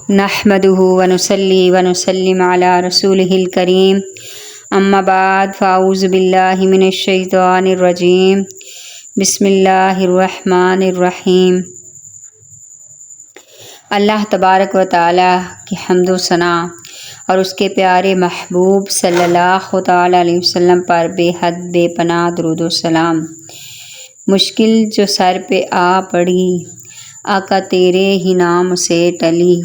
نحمده ونصلي ونسلم على رسوله الكريم اما بعد فاعوذ باللہ من الشیطان الرجیم بسم اللہ الرحمن الرحیم۔ اللہ تبارک و تعالیٰ کی حمد و ثنا اور اس کے پیارے محبوب صلی اللہ تعالیٰ علیہ وسلم پر بے حد بے پناہ درود و سلام۔ مشکل جو سر پہ آ پڑی آقا تیرے ہی نام سے ٹلی،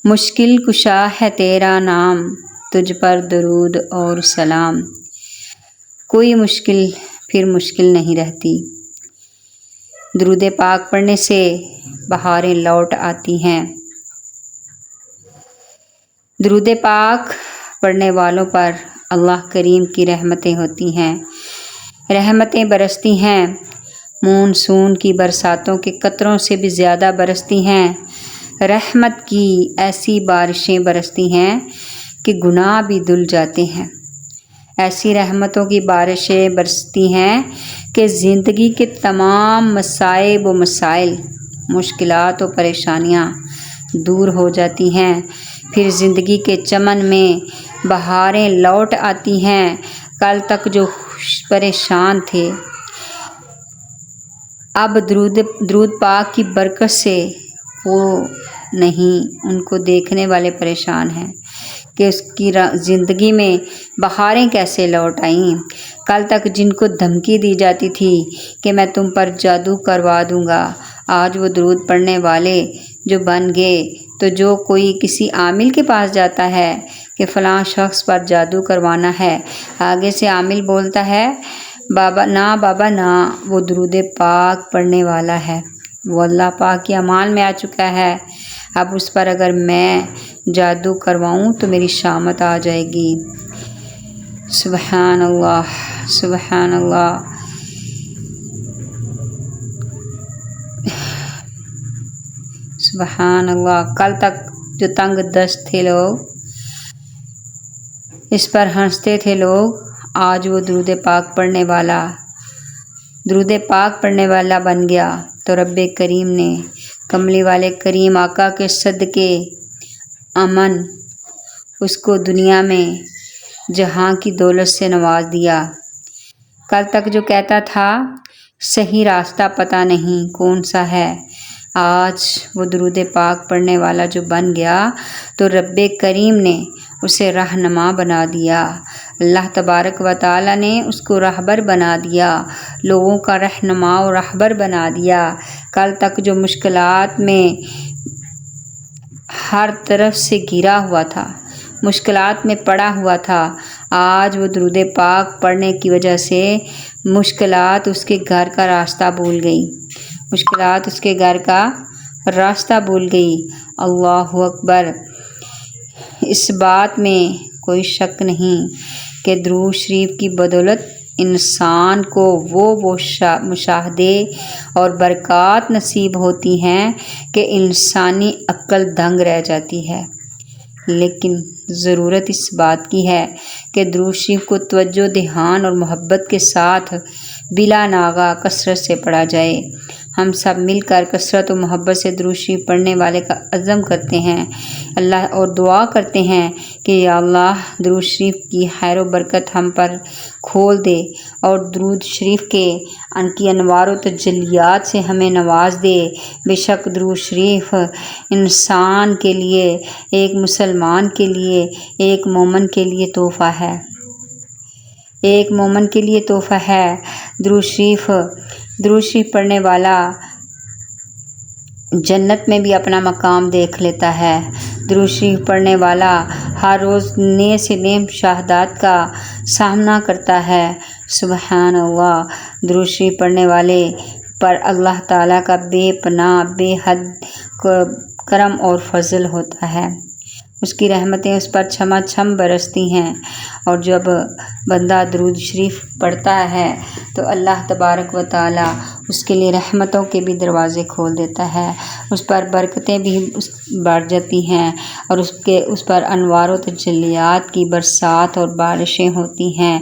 مشکل کشا ہے تیرا نام، تجھ پر درود اور سلام۔ کوئی مشکل پھر مشکل نہیں رہتی، درود پاک پڑھنے سے بہاریں لوٹ آتی ہیں۔ درود پاک پڑھنے والوں پر اللہ کریم کی رحمتیں ہوتی ہیں، رحمتیں برستی ہیں، مونسون کی برساتوں کے قطروں سے بھی زیادہ برستی ہیں۔ رحمت کی ایسی بارشیں برستی ہیں کہ گناہ بھی دھل جاتے ہیں۔ ایسی رحمتوں کی بارشیں برستی ہیں کہ زندگی کے تمام مصائب و مسائل، مشکلات و پریشانیاں دور ہو جاتی ہیں۔ پھر زندگی کے چمن میں بہاریں لوٹ آتی ہیں۔ کل تک جو پریشان تھے اب درود پاک کی برکت سے وہ نہیں، ان کو دیکھنے والے پریشان ہیں کہ اس کی زندگی میں بہاریں کیسے لوٹ آئیں۔ کل تک جن کو دھمکی دی جاتی تھی کہ میں تم پر جادو کروا دوں گا، آج وہ درود پڑھنے والے جو بن گئے۔ تو جو کوئی کسی عامل کے پاس جاتا ہے کہ فلاں شخص پر جادو کروانا ہے، آگے سے عامل بولتا ہے بابا نہ، وہ درود پاک پڑھنے والا ہے، وہ اللہ پاک کے امان میں آ چکا ہے، اب اس پر اگر میں جادو کرواؤں تو میری شامت آ جائے گی۔ سبحان اللہ، سبحان اللہ۔ سبحان اللہ۔ کل تک جو تنگ دست تھے لوگ، اس پر ہنستے تھے لوگ، آج وہ درود پاک پڑھنے والا بن گیا۔ تو رب کریم نے کملی والے کریم آقا کے صدقے امن اس کو دنیا میں جہاں کی دولت سے نواز دیا۔ کل تک جو کہتا تھا صحیح راستہ پتہ نہیں کون سا ہے، آج وہ درود پاک پڑھنے والا جو بن گیا تو رب کریم نے اسے رہنما بنا دیا۔ اللہ تبارک و تعالیٰ نے اس کو راہبر بنا دیا، لوگوں کا رہنما و راہبر بنا دیا۔ کل تک جو مشکلات میں ہر طرف سے گھرا ہوا تھا، مشکلات میں پڑا ہوا تھا، آج وہ درود پاک پڑھنے کی وجہ سے مشکلات اس کے گھر کا راستہ بھول گئی، مشکلات اس کے گھر کا راستہ بھول گئی۔ اللہ اکبر۔ اس بات میں کوئی شک نہیں کہ درود شریف کی بدولت انسان کو وہ مشاہدے اور برکات نصیب ہوتی ہیں کہ انسانی عقل دنگ رہ جاتی ہے۔ لیکن ضرورت اس بات کی ہے کہ درود شریف کو توجہ دھیان اور محبت کے ساتھ بلا ناغہ کثرت سے پڑھا جائے۔ ہم سب مل کر کثرت و محبت سے درود شریف پڑھنے والے کا عزم کرتے ہیں اللہ اور دعا کرتے ہیں کہ یا اللہ درود شریف کی خیر و برکت ہم پر کھول دے اور درود شریف کے ان کی انوار و تجلیات سے ہمیں نواز دے۔ بے شک درود شریف انسان کے لیے، ایک مسلمان کے لیے، ایک مومن کے لیے تحفہ ہے، ایک مومن کے لیے تحفہ ہے۔ درود شریف پڑھنے والا جنت میں بھی اپنا مقام دیکھ لیتا ہے۔ درود شریف پڑھنے والا ہر روز نئے سے نئے مشاہدات کا سامنا کرتا ہے۔ سبحان اللہ۔ درود شریف پڑھنے والے پر اللہ تعالیٰ کا بے پناہ بے حد کرم اور فضل ہوتا ہے، اس کی رحمتیں اس پر چھما چھم برستی ہیں۔ اور جب بندہ درود شریف پڑھتا ہے تو اللہ تبارک و تعالیٰ اس کے لیے رحمتوں کے بھی دروازے کھول دیتا ہے، اس پر برکتیں بھی بڑھ جاتی ہیں، اور اس پر انوار و تجلیات کی برسات اور بارشیں ہوتی ہیں،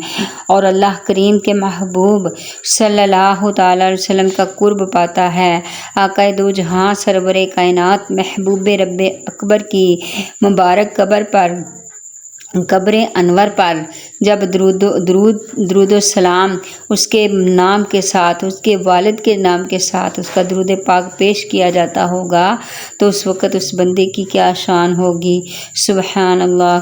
اور اللہ کریم کے محبوب صلی اللہ تعالی علیہ وسلم کا قرب پاتا ہے۔ آقا دو جہاں سرور کائنات محبوب رب اکبر کی مبارک قبر انور پر جب درود و سلام اس کے نام کے ساتھ، اس کے والد کے نام کے ساتھ اس کا درود پاک پیش کیا جاتا ہوگا تو اس وقت اس بندے کی کیا شان ہوگی۔ سبحان اللہ،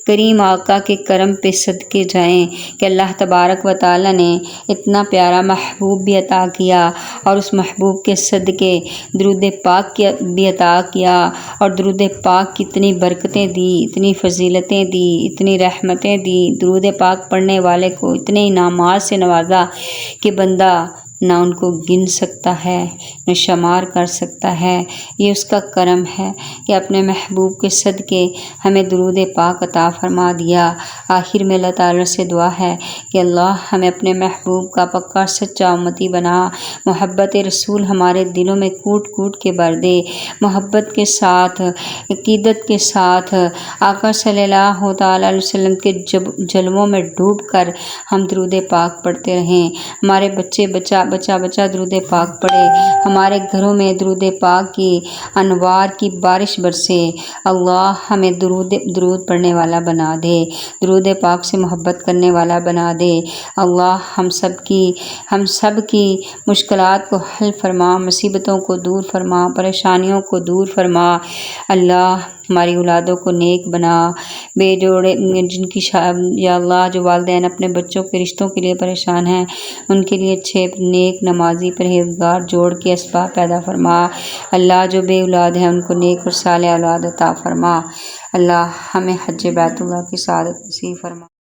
کریم آقا کے کرم پہ صدقے جائیں کہ اللہ تبارک و تعالی نے اتنا پیارا محبوب بھی عطا کیا، اور اس محبوب کے صدقے درود پاک بھی عطا کیا، اور درود پاک کی اتنی برکتیں دی، اتنی فضیلتیں دی، اتنی رحمتیں دی، درود پاک پڑھنے والے کو اتنے انعامات سے نوازا کہ بندہ نہ ان کو گن سکتا ہے نہ شمار کر سکتا ہے۔ یہ اس کا کرم ہے کہ اپنے محبوب کے صدقے ہمیں درود پاک عطا فرما دیا۔ آخر میں اللہ تعالیٰ سے دعا ہے کہ اللہ ہمیں اپنے محبوب کا پکا سچا امتی بنا، محبت رسول ہمارے دلوں میں کوٹ کوٹ کے بھر دے، محبت کے ساتھ، عقیدت کے ساتھ آقا صلی اللہ تعالیٰ علیہ وسلم کے جلووں میں ڈوب کر ہم درود پاک پڑھتے رہیں، ہمارے بچے بچہ درود پاک پڑھے، ہمارے گھروں میں درود پاک کی انوار کی بارش برسے۔ اللہ ہمیں درود پڑھنے والا بنا دے، درود پاک سے محبت کرنے والا بنا دے۔ اللہ ہم سب کی مشکلات کو حل فرما، مصیبتوں کو دور فرما، پریشانیوں کو دور فرما۔ اللہ ہماری اولادوں کو نیک بنا، بے جوڑے جن کی یا اللہ جو والدین اپنے بچوں کے رشتوں کے لیے پریشان ہیں ان کے لیے اچھے نیک نمازی پرہیزگار جوڑ کے اسباب پیدا فرما۔ اللہ جو بے اولاد ہیں ان کو نیک اور صالح اولاد عطا فرما۔ اللہ ہمیں حج بیت اللہ کی سعادت نصیب فرما۔